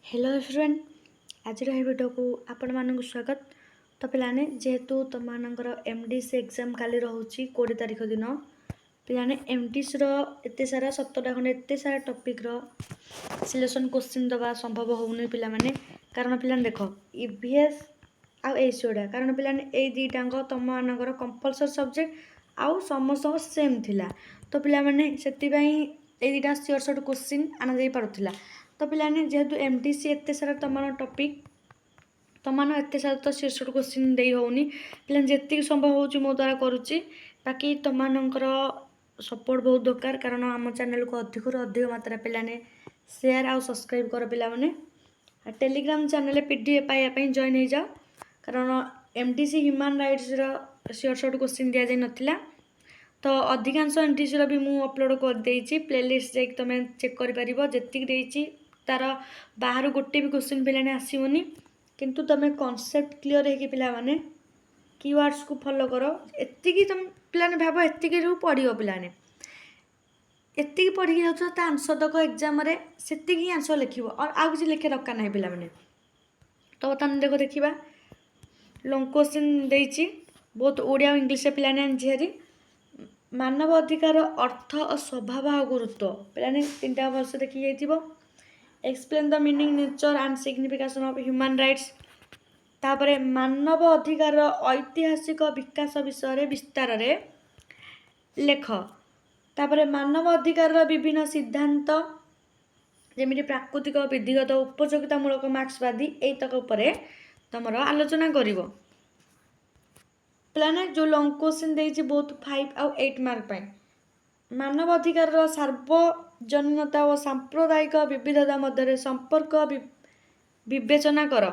Hello everyone आज video को आपण मानक स्वागत। तो पाने जेहेतु तुम मानकर एमडीसी एग्जाम काली रोचे 20 तारीख दिन पाने एमडीसी एत सारा 17टा खंडे एत सारा टॉपिक सिलेक्शन क्वेश्चन दबा संभव होनी पाने कारण पाने देख ईवीएस आउ एसीओडा कारण पाने ये दुईटाक तुम मानकर कंपलसरी सब्जेक्ट आउ समस्त सेम थिला। तो पाने से दुईटा सियोर सर्ट क्वेश्चन आना जा पारुला। तो पाने जेहेतु एमडीसी एत सारा तुम टॉपिक तुम एत सारा तो सियोर सर्ट क्वेश्चन दे होनी पाने जी संभव हो मो द्वारा करुच्ची। बाकी तुम सपोर्ट बहुत दरकार कारण आम चैनल को अधिक अधिक मात्रा पाने शेयर आउ सब्सक्राइब कर पाने टेलीग्राम चैनल पीडीएफ पाइबापी जॉइन हो जाओ कारण MDC human rights sure shot question दि जाता। तो अधिकांश एमडीसी भी मुझे अपलोड कर देछि प्लेलिस्ट जाइए तुम चेक कर तार बाहर गोटे भी क्वेश्चन पे आसोनी किंतु तुम कॉन्सेप्ट क्लियर है कि पिला माने कीवर्ड्स को फॉलो करो एतिकी तुम पिलाने भाव एतिकी पढ़ पिलाने एतिकी पढ़ी जाऊँ आंसर दक एग्जाम से आंसर लिख और आउ किसी लिखे दरकार ना पिला माने। तो बर्तमान देख देखा लॉन्ग क्वेश्चन देती बहुत ओडिया और इंग्लिश पिलाने आनी मानव अधिकार अर्थ और स्वभाव और गुरुत्व पिलाने 3टा वर्ष देखी जाइए explain the meaning nature and signification of human rights तापरे मानव अधिकार ऐतिहासिक विकास विषय विस्तार रे लेख तापरे मानव अधिकार विभिन्न सिद्धांत जमी प्राकृतिक विधिगत उपयोगितामूलक मार्क्सवादी एतक उपरे तुम आलोचना करिवो। प्लाने जो लॉन्ग क्वेश्चन देछि बहुत 5 आउ 8 मार्क मानव अधिकार सार्वजनीनता और सांप्रदायिक विविधता मध्य संपर्क विवेचना कर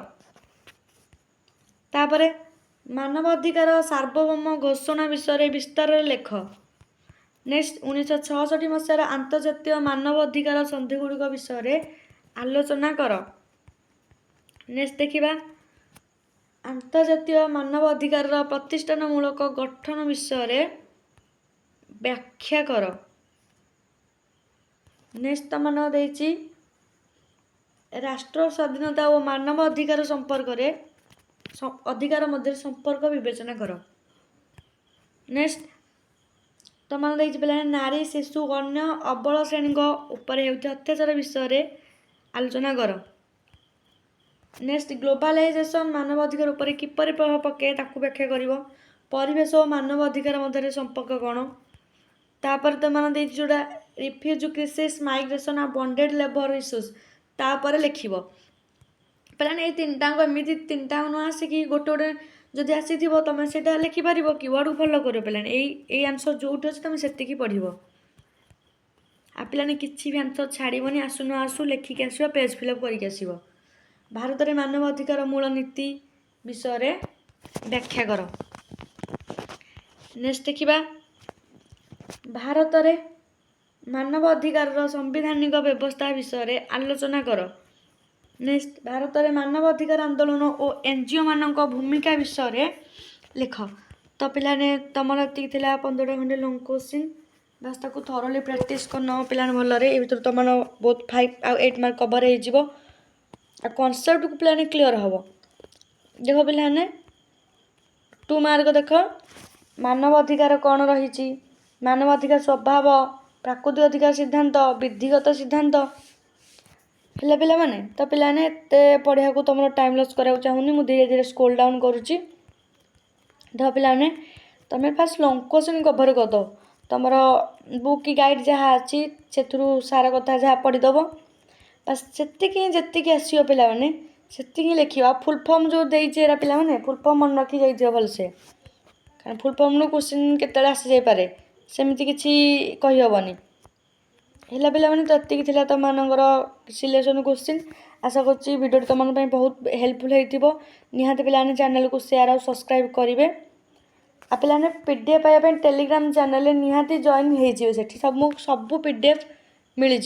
तापरे मानव अधिकार सार्वभौम घोषणा विषय विस्तार लेख। नेक्स्ट 1966 मसीहार आंतर्जातीय मानव अधिकार संधिगुड़िक विषय आलोचना कर। नेक्स्ट देखा आंतर्जातीय मानव अधिकार प्रतिष्ठानमूलक गठन विषय व्याख्या कर। नेक्स्ट तुम देछि राष्ट्र स्वाधीनता और मानव अधिकार संपर्क रे अधिकार मध्य संपर्क विवेचना कर। नेक्स्ट तुम देछि पे नारी शिशु अन्य अबल श्रेणी उपर अत्याचार विषय आलोचना कर। नेक्स्ट ग्लोबलाइजेशन मानव अधिकार उपर किपरि प्रभाव पके ताकू व्याख्या कर। परिवेश और मानव अधिकार मध्य संपर्क कौन तापर तुम जोड़ा रिफ्यूज क्राइसिस माइग्रेशन आ बॉन्डेड लेबर इश्यूज तापर लिख पाने ये 3टा एमती 3टा न आसिक गोटे गोटे जदि आसी तुम से लिखिपार कीवर्ड को फॉलो कर पाने यही आंसर जो अच्छे तुम से पढ़ पाने किसी भी आंसर छाड़बनी आसु न आसु लिखिक आस पेज फिलअप करके आस। भारत में मानव अधिकार मूल नीति विषय व्याख्या कर। नेक्स्ट देखा भारत में मानव अधिकार संवैधानिक व्यवस्था विषय आलोचना कर। नेक्स्ट भारत में मानव अधिकार आंदोलन और एनजीओ मानक भूमिका विषय लिख। तो पिलाने तुम ये 15टा खंडे लॉन्ग क्वेश्चन बस ताकू थरोली प्रैक्टिस करना पिलाने भलरे ये भर तुम बहुत 5 आउ 8 मार्क कवर हो कॉन्सेप्ट को पिलाने क्लियर हम। देख पिलाने 2 मार्क देख मानव अधिकार कौन रही मानव अधिकार स्वभाव प्राकृतिक अधिकार सिद्धांत विधिगत सिद्धांत है पिला माने। तो पिलाने एते पढ़िया को तुम टाइम लॉस कराया चाहूनी मुझे धीरे धीरे स्क्रॉल डाउन करुच्ची। देख पिलाने तुम फास्ट लॉन्ग क्वेश्चन कवर कर दो तुम बुक की गाइड जहाँ अच्छी से सारा कथा जहाँ पढ़ीदब बस से आसो पिला मैंने से लिख फुल फॉर्म जो देरा पिला मैंने फुल फॉर्म मन रखी जाइए भलसे कारण फुल फॉर्म नु क्वेश्चन केत आसी जापे सेमती किसी कहीहबनी है पिला मैंने। तो ये तुम सिलेक्शन क्वेश्चन आशा कर वीडियो तुम बहुत हेल्पफुल हो निहाती पिलाने चैनल को शेयर और सब्सक्राइब करेंगे आ पिलाने पीडीएफ पाइबा टेलीग्राम चैनल निहाती जॉइन हो सब पीडीएफ मिल